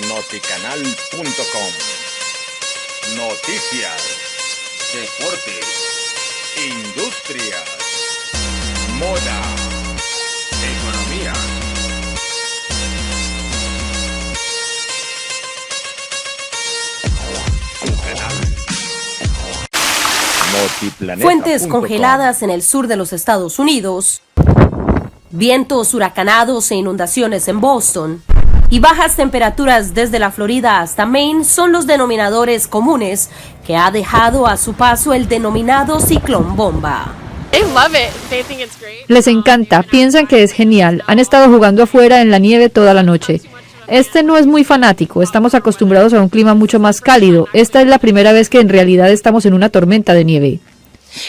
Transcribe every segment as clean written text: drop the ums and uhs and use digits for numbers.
Noticanal.com. Noticias, deportes, industria, moda, economía. Fuentes congeladas en el sur de los Estados Unidos, vientos huracanados e inundaciones en Boston y bajas temperaturas desde la Florida hasta Maine son los denominadores comunes que ha dejado a su paso el denominado ciclón bomba. Les encanta, piensan que es genial, han estado jugando afuera en la nieve toda la noche. Este no es muy fanático, estamos acostumbrados a un clima mucho más cálido. Esta es la primera vez que en realidad estamos en una tormenta de nieve.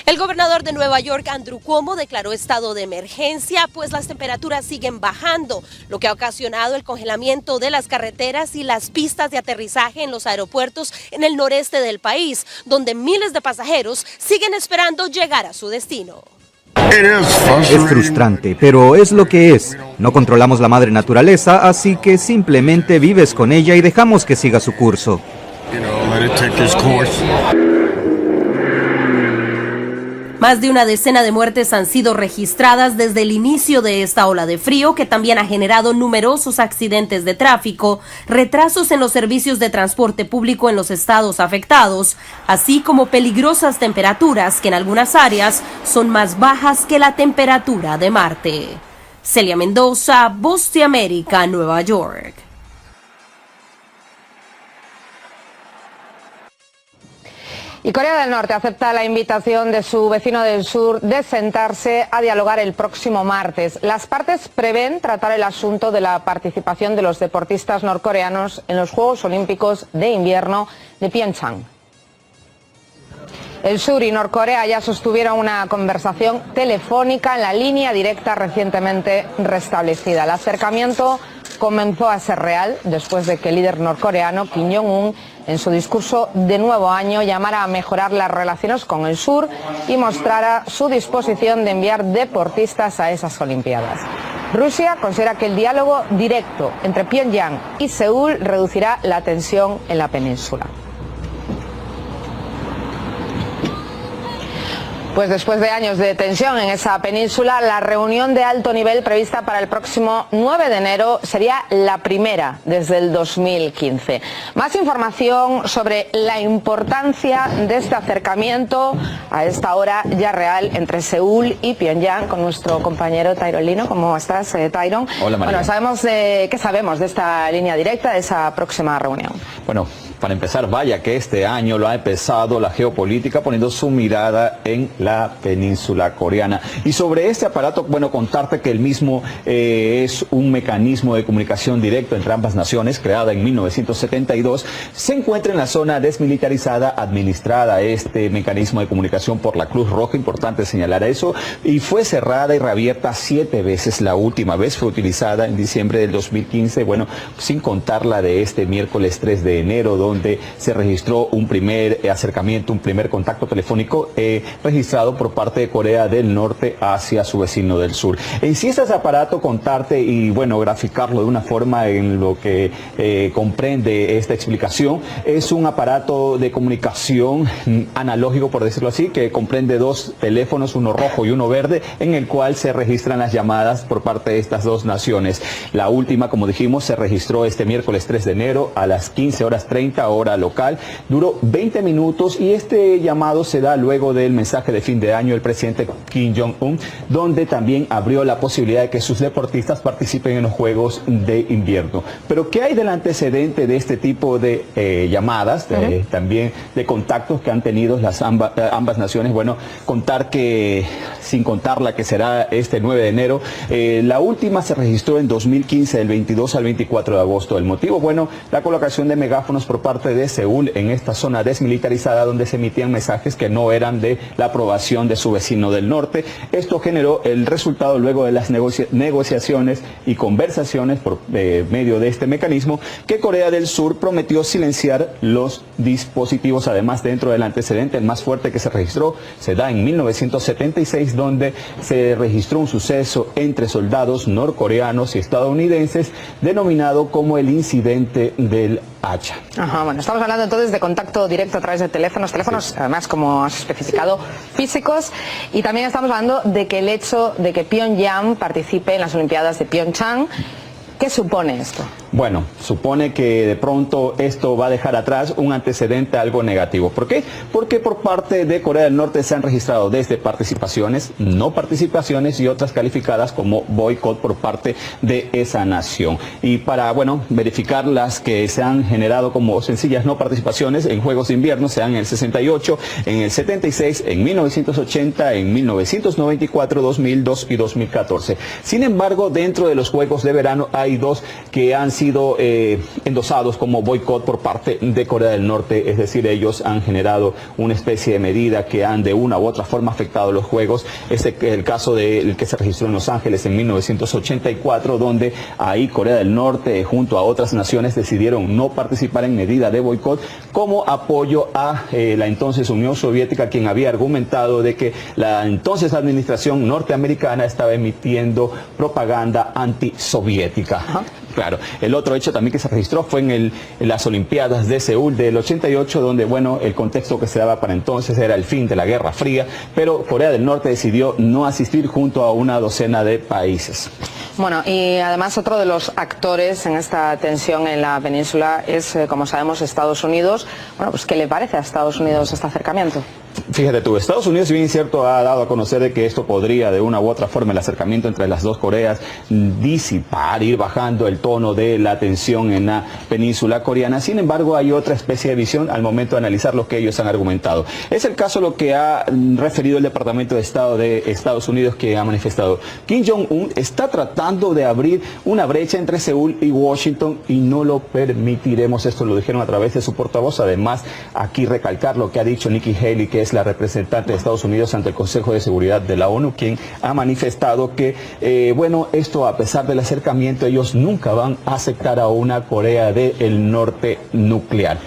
El gobernador de Nueva York, Andrew Cuomo, declaró estado de emergencia, pues las temperaturas siguen bajando, lo que ha ocasionado el congelamiento de las carreteras y las pistas de aterrizaje en los aeropuertos en el noreste del país, donde miles de pasajeros siguen esperando llegar a su destino. Es frustrante, pero es lo que es. No controlamos la madre naturaleza, así que simplemente vives con ella y dejamos que siga su curso. Más de una decena de muertes han sido registradas desde el inicio de esta ola de frío, que también ha generado numerosos accidentes de tráfico, retrasos en los servicios de transporte público en los estados afectados, así como peligrosas temperaturas que en algunas áreas son más bajas que la temperatura de Marte. Celia Mendoza, Voz de América, Nueva York. Y Corea del Norte acepta la invitación de su vecino del sur de sentarse a dialogar el próximo martes. Las partes prevén tratar el asunto de la participación de los deportistas norcoreanos en los Juegos Olímpicos de Invierno de Pyeongchang. El sur y Norcorea ya sostuvieron una conversación telefónica en la línea directa recientemente restablecida. El acercamiento comenzó a ser real después de que el líder norcoreano Kim Jong-un en su discurso de nuevo año llamara a mejorar las relaciones con el sur y mostrara su disposición de enviar deportistas a esas Olimpiadas. Rusia considera que el diálogo directo entre Pyongyang y Seúl reducirá la tensión en la península. Pues después de años de tensión en esa península, la reunión de alto nivel prevista para el próximo 9 de enero sería la primera desde el 2015. Más información sobre la importancia de este acercamiento a esta hora ya real entre Seúl y Pyongyang con nuestro compañero Tyron Lino. ¿Cómo estás, Tyron? Hola, María. Bueno, ¿qué sabemos de esta línea directa, de esa próxima reunión? Bueno, para empezar, vaya que este año lo ha empezado la geopolítica poniendo su mirada en la península coreana. Y sobre este aparato, bueno, contarte que el mismo es un mecanismo de comunicación directo entre ambas naciones, creada en 1972. Se encuentra en la zona desmilitarizada administrada este mecanismo de comunicación por la Cruz Roja, importante señalar eso, y fue cerrada y reabierta 7 veces. La última vez fue utilizada en diciembre del 2015, bueno, sin contar la de este miércoles 3 de enero, donde se registró un primer acercamiento, un primer contacto telefónico registrado por parte de Corea del Norte hacia su vecino del sur. En sí, este aparato, contarte y bueno, graficarlo de una forma en lo que comprende esta explicación, es un aparato de comunicación analógico, por decirlo así, que comprende 2 teléfonos, uno rojo y uno verde, en el cual se registran las llamadas por parte de estas 2 naciones. La última, como dijimos, se registró este miércoles 3 de enero a las 15:30 hora local, duró 20 minutos y este llamado se da luego del mensaje de fin de año del presidente Kim Jong-un, donde también abrió la posibilidad de que sus deportistas participen en los Juegos de Invierno. Pero ¿qué hay del antecedente de este tipo de llamadas, también de contactos que han tenido ambas naciones? Bueno, contar que, sin contar la que será este 9 de enero, la última se registró en 2015, del 22 al 24 de agosto. El motivo, bueno, la colocación de megáfonos por parte de Seúl en esta zona desmilitarizada donde se emitían mensajes que no eran de la aprobación de su vecino del norte. Esto generó el resultado luego de las negociaciones y conversaciones por medio de este mecanismo que Corea del Sur prometió silenciar los dispositivos. Además, dentro del antecedente, el más fuerte que se registró se da en 1976, donde se registró un suceso entre soldados norcoreanos y estadounidenses denominado como el incidente del hacha. Ajá, bueno, estamos hablando entonces de contacto directo a través de teléfonos, sí. Además, como has especificado, físicos, y también estamos hablando de que el hecho de que Pyongyang participe en las Olimpiadas de Pyeongchang, ¿qué supone esto? Bueno, supone que de pronto esto va a dejar atrás un antecedente algo negativo. ¿Por qué? Porque por parte de Corea del Norte se han registrado desde participaciones, no participaciones y otras calificadas como boicot por parte de esa nación. Y para, bueno, verificar las que se han generado como sencillas no participaciones en Juegos de Invierno, se dan en el 68, en el 76, en 1980, en 1994, 2002 y 2014. Sin embargo, dentro de los Juegos de Verano hay dos que han sido endosados como boicot por parte de Corea del Norte, es decir, ellos han generado una especie de medida que han de una u otra forma afectado los Juegos. Este es el caso del que se registró en Los Ángeles en 1984, donde ahí Corea del Norte junto a otras naciones decidieron no participar en medida de boicot como apoyo a la entonces Unión Soviética, quien había argumentado de que la entonces administración norteamericana estaba emitiendo propaganda antisoviética. Ajá. Claro, el otro hecho también que se registró fue en las Olimpiadas de Seúl del 88, donde, bueno, el contexto que se daba para entonces era el fin de la Guerra Fría, pero Corea del Norte decidió no asistir junto a una docena de países. Bueno, y además otro de los actores en esta tensión en la península es, como sabemos, Estados Unidos. Bueno, pues ¿qué le parece a Estados Unidos este acercamiento? Fíjate tú, Estados Unidos, si bien es cierto, ha dado a conocer de que esto podría de una u otra forma, el acercamiento entre las dos Coreas, disipar, ir bajando el tono de la tensión en la península coreana. Sin embargo, hay otra especie de visión al momento de analizar lo que ellos han argumentado. Es el caso lo que ha referido el Departamento de Estado de Estados Unidos, que ha manifestado: Kim Jong-un está tratando de abrir una brecha entre Seúl y Washington y no lo permitiremos. Esto lo dijeron a través de su portavoz. Además, aquí recalcar lo que ha dicho Nikki Haley, que es la representante de Estados Unidos ante el Consejo de Seguridad de la ONU, quien ha manifestado que, bueno, esto a pesar del acercamiento, ellos nunca van a aceptar a una Corea del Norte nuclear.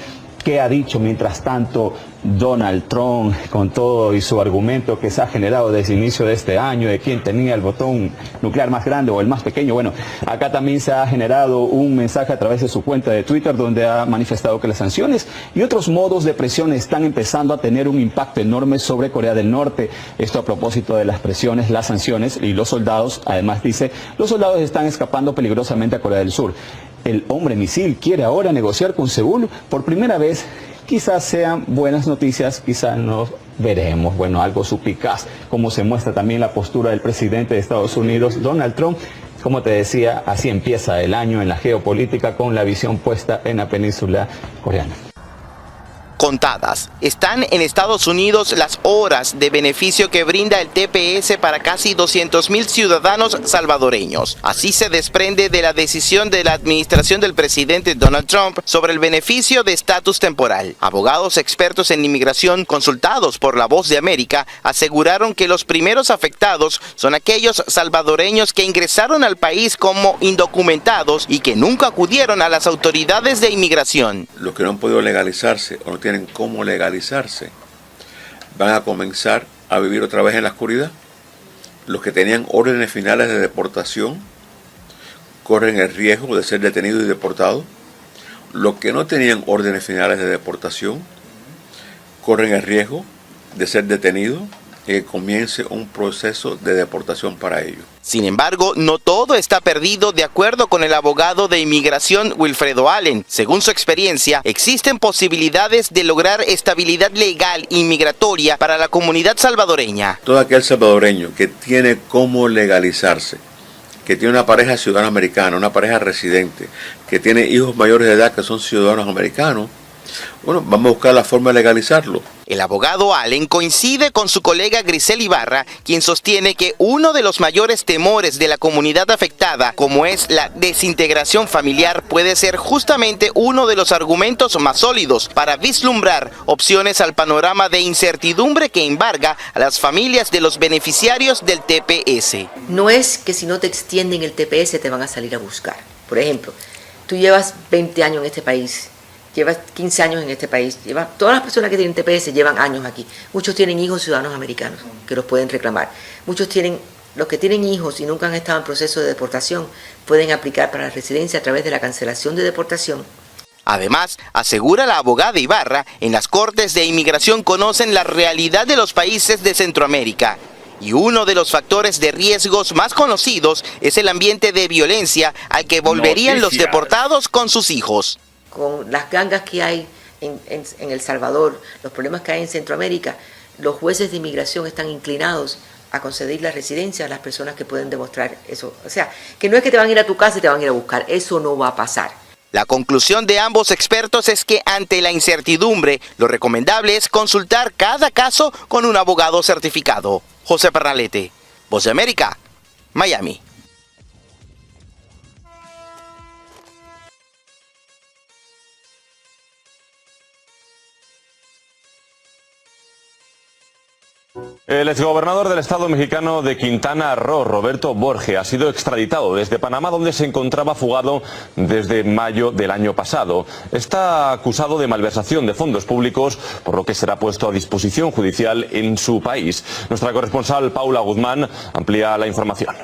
¿Qué ha dicho mientras tanto Donald Trump con todo y su argumento que se ha generado desde el inicio de este año de quién tenía el botón nuclear más grande o el más pequeño? Bueno, acá también se ha generado un mensaje a través de su cuenta de Twitter donde ha manifestado que las sanciones y otros modos de presión están empezando a tener un impacto enorme sobre Corea del Norte. Esto a propósito de las presiones, las sanciones y los soldados. Además dice, los soldados están escapando peligrosamente a Corea del Sur. El hombre misil quiere ahora negociar con Seúl por primera vez. Quizás sean buenas noticias, quizás no, veremos. Bueno, algo supicaz, como se muestra también la postura del presidente de Estados Unidos, Donald Trump. Como te decía, así empieza el año en la geopolítica con la visión puesta en la península coreana. Contadas están en Estados Unidos las horas de beneficio que brinda el TPS para casi 200,000 ciudadanos salvadoreños. Así se desprende de la decisión de la administración del presidente Donald Trump sobre el beneficio de estatus temporal. Abogados expertos en inmigración consultados por La Voz de América aseguraron que los primeros afectados son aquellos salvadoreños que ingresaron al país como indocumentados y que nunca acudieron a las autoridades de inmigración. Los que no han podido legalizarse o no tienen cómo legalizarse van a comenzar a vivir otra vez en la oscuridad. Los que tenían órdenes finales de deportación corren el riesgo de ser detenidos y deportados. Los que no tenían órdenes finales de deportación corren el riesgo de ser detenidos y que comience un proceso de deportación para ellos. Sin embargo, no todo está perdido, de acuerdo con el abogado de inmigración Wilfredo Allen. Según su experiencia, existen posibilidades de lograr estabilidad legal y migratoria para la comunidad salvadoreña. Todo aquel salvadoreño que tiene cómo legalizarse, que tiene una pareja ciudadana americana, una pareja residente, que tiene hijos mayores de edad que son ciudadanos americanos, Bueno, vamos a buscar la forma de legalizarlo. El abogado Allen coincide con su colega Grisel Ibarra, quien sostiene que uno de los mayores temores de la comunidad afectada, como es la desintegración familiar, puede ser justamente uno de los argumentos más sólidos para vislumbrar opciones al panorama de incertidumbre que embarga a las familias de los beneficiarios del TPS. No es que si no te extienden el TPS te van a salir a buscar. Por ejemplo, tú llevas 20 años en este país, llevas 15 años en este país, todas las personas que tienen TPS llevan años aquí. Muchos tienen hijos ciudadanos americanos que los pueden reclamar. Los que tienen hijos y nunca han estado en proceso de deportación pueden aplicar para la residencia a través de la cancelación de deportación. Además, asegura la abogada Ibarra, en las cortes de inmigración conocen la realidad de los países de Centroamérica. Y uno de los factores de riesgos más conocidos es el ambiente de violencia al que volverían los deportados con sus hijos. Con las gangas que hay en El Salvador, los problemas que hay en Centroamérica, los jueces de inmigración están inclinados a conceder la residencia a las personas que pueden demostrar eso. O sea, que no es que te van a ir a tu casa y te van a ir a buscar, eso no va a pasar. La conclusión de ambos expertos es que ante la incertidumbre, lo recomendable es consultar cada caso con un abogado certificado. José Pernalete, Voz de América, Miami. El exgobernador del estado mexicano de Quintana Roo, Roberto Borge, ha sido extraditado desde Panamá, donde se encontraba fugado desde mayo del año pasado. Está acusado de malversación de fondos públicos, por lo que será puesto a disposición judicial en su país. Nuestra corresponsal Paula Guzmán amplía la información.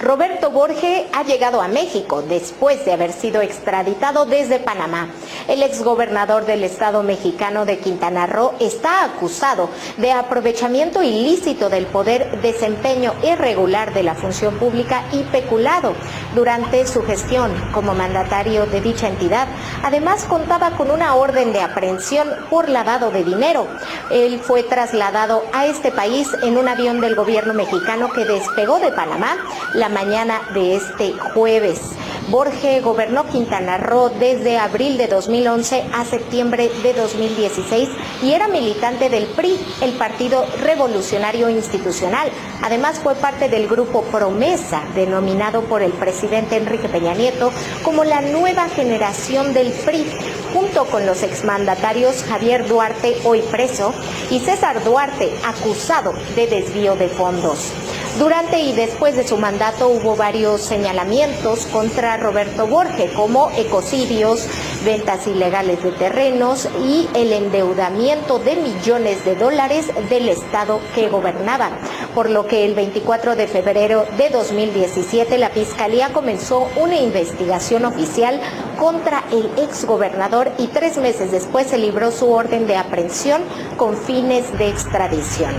Roberto Borge ha llegado a México después de haber sido extraditado desde Panamá. El exgobernador del estado mexicano de Quintana Roo está acusado de aprovechamiento ilícito del poder, desempeño irregular de la función pública y peculado durante su gestión como mandatario de dicha entidad. Además, contaba con una orden de aprehensión por lavado de dinero. Él fue trasladado a este país en un avión del gobierno mexicano que despegó de Panamá la mañana de este jueves. Borge gobernó Quintana Roo desde abril de 2011 a septiembre de 2016 y era militante del PRI, el Partido Revolucionario Institucional. Además, fue parte del grupo Promesa, denominado por el presidente Enrique Peña Nieto como la nueva generación del PRI, junto con los exmandatarios Javier Duarte, hoy preso, y César Duarte, acusado de desvío de fondos. Durante y después de su mandato hubo varios señalamientos contra Roberto Borge, como ecocidios, ventas ilegales de terrenos y el endeudamiento de millones de dólares del estado que gobernaba. Por lo que el 24 de febrero de 2017 la Fiscalía comenzó una investigación oficial contra el exgobernador y 3 meses después se libró su orden de aprehensión con fines de extradición.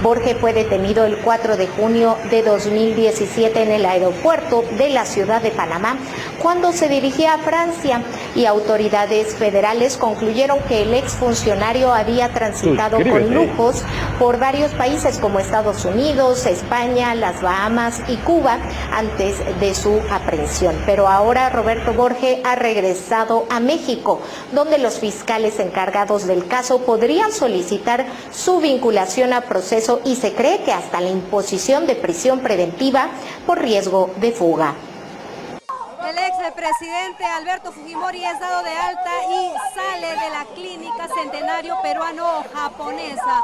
Borge fue detenido el 4 de junio de 2017 en el aeropuerto de la ciudad de Panamá cuando se dirigía a Francia, y autoridades federales concluyeron que el exfuncionario había transitado con lujos por varios países como Estados Unidos, España, las Bahamas y Cuba antes de su aprehensión. Pero ahora Roberto Borge ha regresado a México, donde los fiscales encargados del caso podrían solicitar su vinculación a proceso y se cree que hasta la imposición de prisión preventiva por riesgo de fuga. El expresidente Alberto Fujimori es dado de alta y sale de la clínica Centenario peruano-japonesa.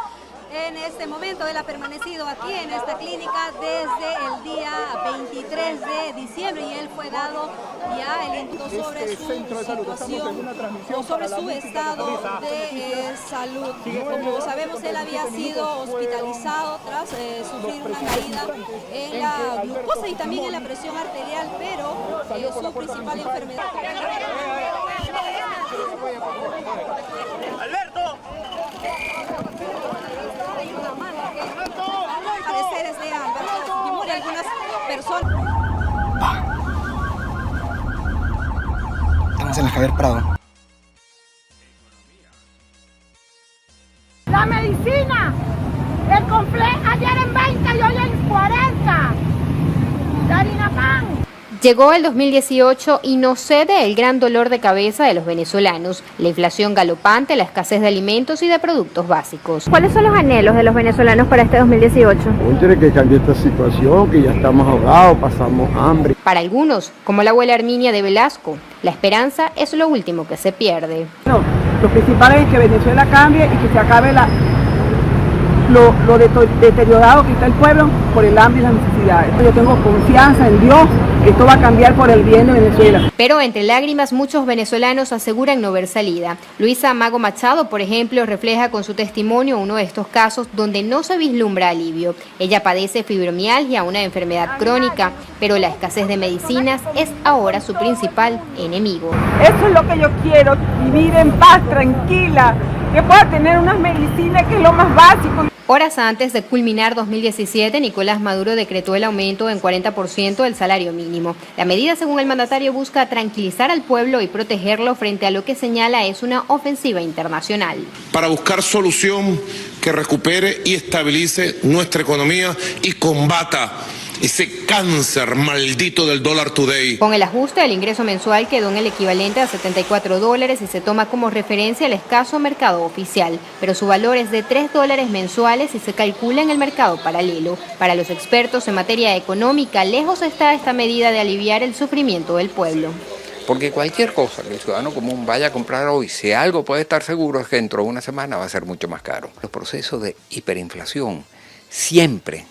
En este momento él ha permanecido aquí en esta clínica desde el día 23 de diciembre y él fue dado ya el indulto sobre su situación o sobre su estado de salud. Como sabemos, él había sido hospitalizado tras sufrir una caída en la glucosa y también en la presión arterial, pero su principal enfermedad. ¡Alberto! Pareceres de Alberto Fujimori, algunas personas. Estamos en la Javier Prado. La medicina, el complejo ayer en 20 y hoy en 40. La harina pan. Llegó el 2018 y no cede el gran dolor de cabeza de los venezolanos, la inflación galopante, la escasez de alimentos y de productos básicos. ¿Cuáles son los anhelos de los venezolanos para este 2018? Quiere que cambie esta situación, que ya estamos ahogados, pasamos hambre. Para algunos, como la abuela Herminia de Velasco, la esperanza es lo último que se pierde. No, lo principal es que Venezuela cambie y que se acabe lo deteriorado que está el pueblo por el hambre y las necesidades. Yo tengo confianza en Dios, que esto va a cambiar por el bien de Venezuela. Pero entre lágrimas muchos venezolanos aseguran no ver salida. Luisa Mago Machado, por ejemplo, refleja con su testimonio uno de estos casos donde no se vislumbra alivio. Ella padece fibromialgia, una enfermedad crónica, pero la escasez de medicinas es ahora su principal enemigo. Eso es lo que yo quiero, vivir en paz, tranquila, que pueda tener unas medicinas, que es lo más básico. Horas antes de culminar 2017, Nicolás Maduro decretó el aumento en 40% del salario mínimo. La medida, según el mandatario, busca tranquilizar al pueblo y protegerlo frente a lo que señala es una ofensiva internacional. Para buscar solución que recupere y estabilice nuestra economía y combata ese cáncer maldito del dólar today. Con el ajuste, el ingreso mensual quedó en el equivalente a $74 y se toma como referencia el escaso mercado oficial, pero su valor es de $3 mensuales y se calcula en el mercado paralelo. Para los expertos en materia económica, lejos está esta medida de aliviar el sufrimiento del pueblo. Porque cualquier cosa que el ciudadano común vaya a comprar hoy, si algo puede estar seguro es que dentro de una semana va a ser mucho más caro. Los procesos de hiperinflación siempre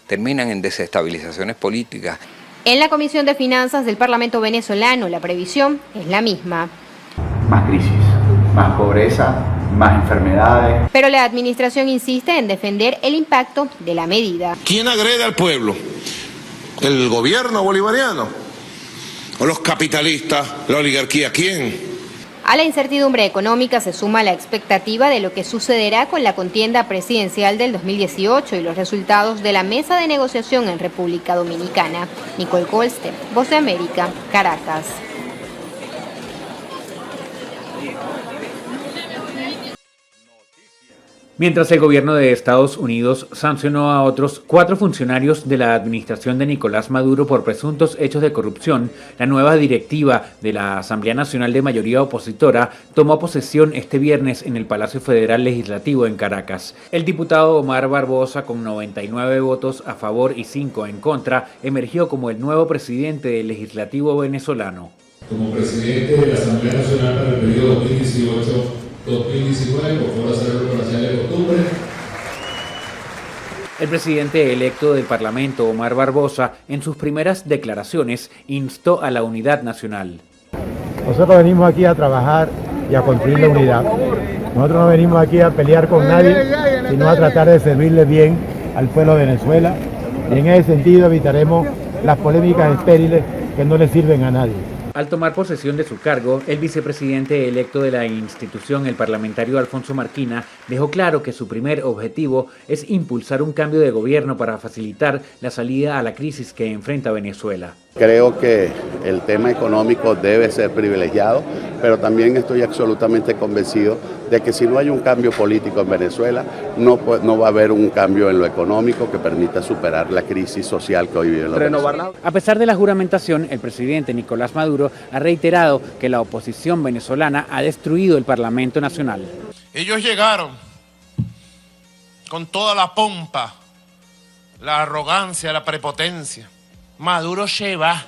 terminan en desestabilizaciones políticas. En la Comisión de Finanzas del Parlamento venezolano, la previsión es la misma. Más crisis, más pobreza, más enfermedades. Pero la administración insiste en defender el impacto de la medida. ¿Quién agrede al pueblo? ¿El gobierno bolivariano? ¿O los capitalistas, la oligarquía? ¿Quién? A la incertidumbre económica se suma la expectativa de lo que sucederá con la contienda presidencial del 2018 y los resultados de la mesa de negociación en República Dominicana. Nicole Colster, Voz de América, Caracas. Mientras el gobierno de Estados Unidos sancionó a otros 4 funcionarios de la administración de Nicolás Maduro por presuntos hechos de corrupción, la nueva directiva de la Asamblea Nacional de Mayoría Opositora tomó posesión este viernes en el Palacio Federal Legislativo en Caracas. El diputado Omar Barbosa, con 99 votos a favor y 5 en contra, emergió como el nuevo presidente del Legislativo venezolano. Como presidente de la Asamblea Nacional para el periodo 2018-2019, por favor, hacerlo con la señal de costumbre. El presidente electo del Parlamento, Omar Barbosa, en sus primeras declaraciones, instó a la unidad nacional. Nosotros venimos aquí a trabajar y a construir la unidad. Nosotros no venimos aquí a pelear con nadie, sino a tratar de servirle bien al pueblo de Venezuela. Y en ese sentido evitaremos las polémicas estériles que no le sirven a nadie. Al tomar posesión de su cargo, el vicepresidente electo de la institución, el parlamentario Alfonso Marquina, dejó claro que su primer objetivo es impulsar un cambio de gobierno para facilitar la salida a la crisis que enfrenta Venezuela. Creo que el tema económico debe ser privilegiado, pero también estoy absolutamente convencido de que si no hay un cambio político en Venezuela, no va a haber un cambio en lo económico que permita superar la crisis social que hoy vive la Venezuela. A pesar de la juramentación, el presidente Nicolás Maduro ha reiterado que la oposición venezolana ha destruido el Parlamento Nacional. Ellos llegaron con toda la pompa, la arrogancia, la prepotencia. Maduro se va.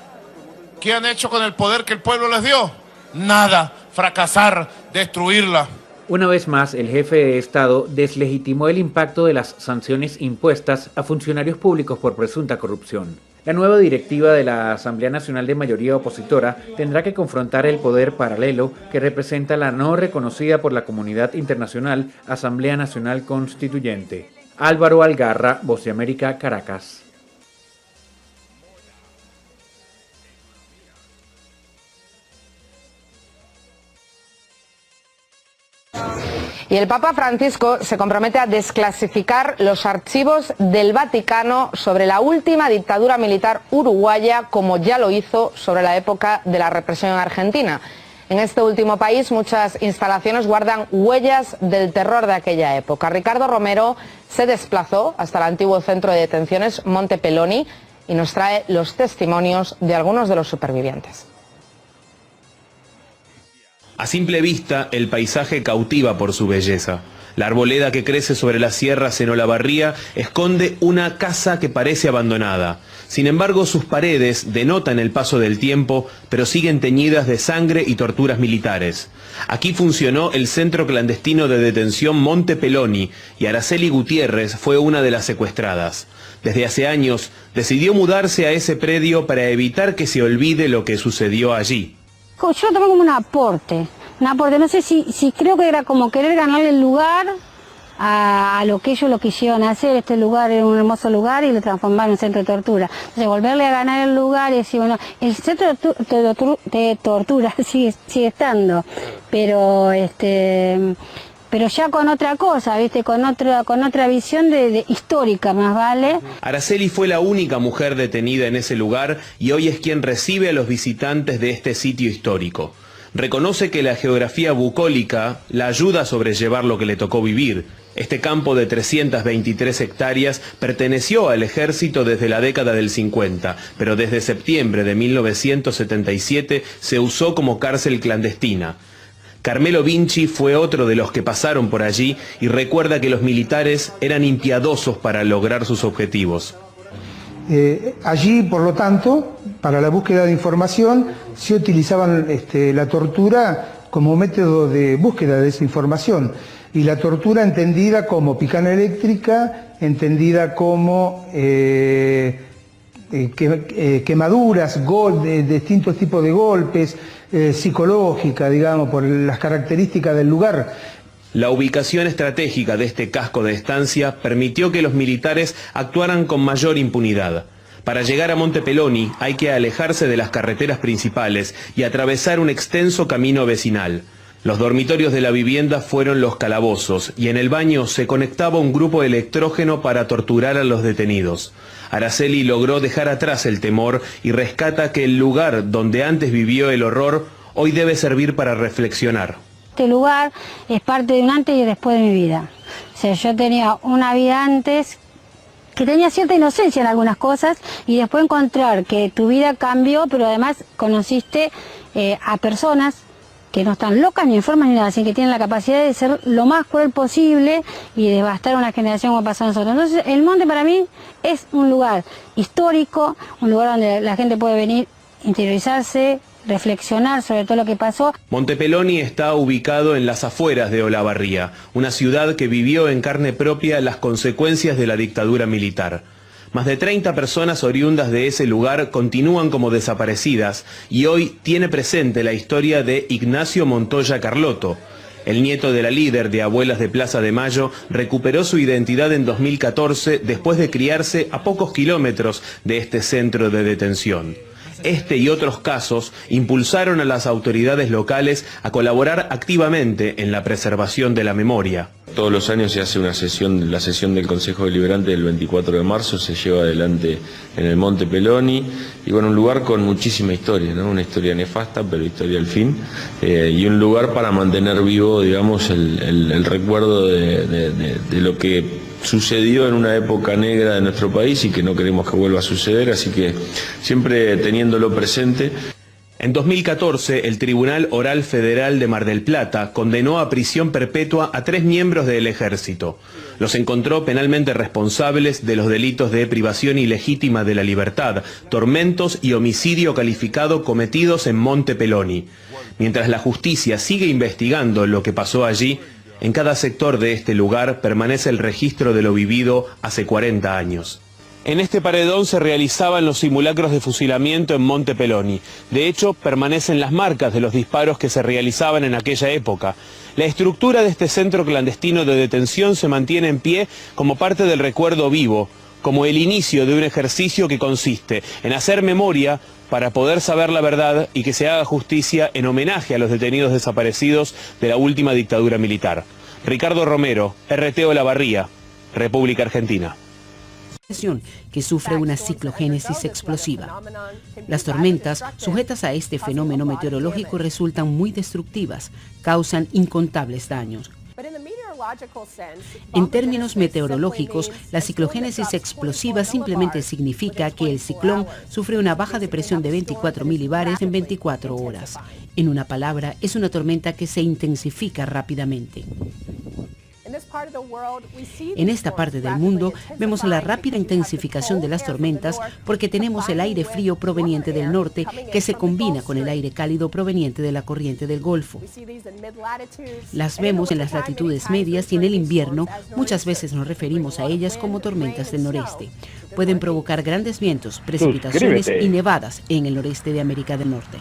¿Qué han hecho con el poder que el pueblo les dio? Nada, fracasar, destruirla. Una vez más, el jefe de Estado deslegitimó el impacto de las sanciones impuestas a funcionarios públicos por presunta corrupción. La nueva directiva de la Asamblea Nacional de Mayoría Opositora tendrá que confrontar el poder paralelo que representa la no reconocida por la comunidad internacional Asamblea Nacional Constituyente. Álvaro Algarra, Voz de América, Caracas. Y el Papa Francisco se compromete a desclasificar los archivos del Vaticano sobre la última dictadura militar uruguaya, como ya lo hizo sobre la época de la represión en Argentina. En este último país muchas instalaciones guardan huellas del terror de aquella época. Ricardo Romero se desplazó hasta el antiguo centro de detenciones Monte Peloni y nos trae los testimonios de algunos de los supervivientes. A simple vista, el paisaje cautiva por su belleza. La arboleda que crece sobre las sierras en Olavarría esconde una casa que parece abandonada. Sin embargo, sus paredes denotan el paso del tiempo, pero siguen teñidas de sangre y torturas militares. Aquí funcionó el centro clandestino de detención Monte Peloni y Araceli Gutiérrez fue una de las secuestradas. Desde hace años decidió mudarse a ese predio para evitar que se olvide lo que sucedió allí. Yo lo tomé como un aporte, no sé si creo que era como querer ganar el lugar a lo que ellos lo quisieron hacer. Este lugar era un hermoso lugar y lo transformaron en un centro de tortura. Entonces volverle a ganar el lugar y decir, bueno, el centro de tortura sigue estando, pero ya con otra cosa, ¿viste? Con otra visión de histórica, más vale. Araceli fue la única mujer detenida en ese lugar y hoy es quien recibe a los visitantes de este sitio histórico. Reconoce que la geografía bucólica la ayuda a sobrellevar lo que le tocó vivir. Este campo de 323 hectáreas perteneció al ejército desde la década del 50, pero desde septiembre de 1977 se usó como cárcel clandestina. Carmelo Vinci fue otro de los que pasaron por allí y recuerda que los militares eran impiedosos para lograr sus objetivos. Allí, por lo tanto, para la búsqueda de información, se utilizaban la tortura como método de búsqueda de esa información. Y la tortura entendida como picana eléctrica, entendida como quemaduras, distintos tipos de golpes, psicológica, digamos, por las características del lugar. La ubicación estratégica de este casco de estancia permitió que los militares actuaran con mayor impunidad. Para llegar a Monte Peloni hay que alejarse de las carreteras principales y atravesar un extenso camino vecinal. Los dormitorios de la vivienda fueron los calabozos y en el baño se conectaba un grupo electrógeno para torturar a los detenidos. Araceli logró dejar atrás el temor y rescata que el lugar donde antes vivió el horror hoy debe servir para reflexionar. Este lugar es parte de un antes y después de mi vida. O sea, yo tenía una vida antes que tenía cierta inocencia en algunas cosas y después encontrar que tu vida cambió, pero además conociste a personas que no están locas ni enfermas ni nada, sino que tienen la capacidad de ser lo más cruel posible y devastar una generación como pasó a nosotros. Entonces, el monte para mí es un lugar histórico, un lugar donde la gente puede venir, interiorizarse, reflexionar sobre todo lo que pasó. Monte Peloni está ubicado en las afueras de Olavarría, una ciudad que vivió en carne propia las consecuencias de la dictadura militar. Más de 30 personas oriundas de ese lugar continúan como desaparecidas y hoy tiene presente la historia de Ignacio Montoya Carlotto. El nieto de la líder de Abuelas de Plaza de Mayo recuperó su identidad en 2014 después de criarse a pocos kilómetros de este centro de detención. Este y otros casos impulsaron a las autoridades locales a colaborar activamente en la preservación de la memoria. Todos los años se hace una sesión, la sesión del Consejo Deliberante del 24 de marzo se lleva adelante en el Monte Peloni y bueno, un lugar con muchísima historia, ¿no? Una historia nefasta, pero historia al fin, y un lugar para mantener vivo, digamos, el recuerdo de lo que sucedió en una época negra de nuestro país y que no queremos que vuelva a suceder, así que siempre teniéndolo presente. En 2014, el Tribunal Oral Federal de Mar del Plata condenó a prisión perpetua a 3 miembros del ejército. Los encontró penalmente responsables de los delitos de privación ilegítima de la libertad, tormentos y homicidio calificado cometidos en Monte Peloni. Mientras la justicia sigue investigando lo que pasó allí, en cada sector de este lugar permanece el registro de lo vivido hace 40 años. En este paredón se realizaban los simulacros de fusilamiento en Monte Peloni. De hecho, permanecen las marcas de los disparos que se realizaban en aquella época. La estructura de este centro clandestino de detención se mantiene en pie como parte del recuerdo vivo, como el inicio de un ejercicio que consiste en hacer memoria para poder saber la verdad y que se haga justicia en homenaje a los detenidos desaparecidos de la última dictadura militar. Ricardo Romero, RT Olavarría, República Argentina. Que sufre una ciclogénesis explosiva. Las tormentas, sujetas a este fenómeno meteorológico, resultan muy destructivas, causan incontables daños. En términos meteorológicos, la ciclogénesis explosiva simplemente significa que el ciclón sufre una baja de presión de 24 milibares en 24 horas. En una palabra, es una tormenta que se intensifica rápidamente. En esta parte del mundo vemos la rápida intensificación de las tormentas porque tenemos el aire frío proveniente del norte que se combina con el aire cálido proveniente de la corriente del Golfo. Las vemos en las latitudes medias y en el invierno muchas veces nos referimos a ellas como tormentas del noreste. Pueden provocar grandes vientos, precipitaciones y nevadas en el noreste de América del Norte.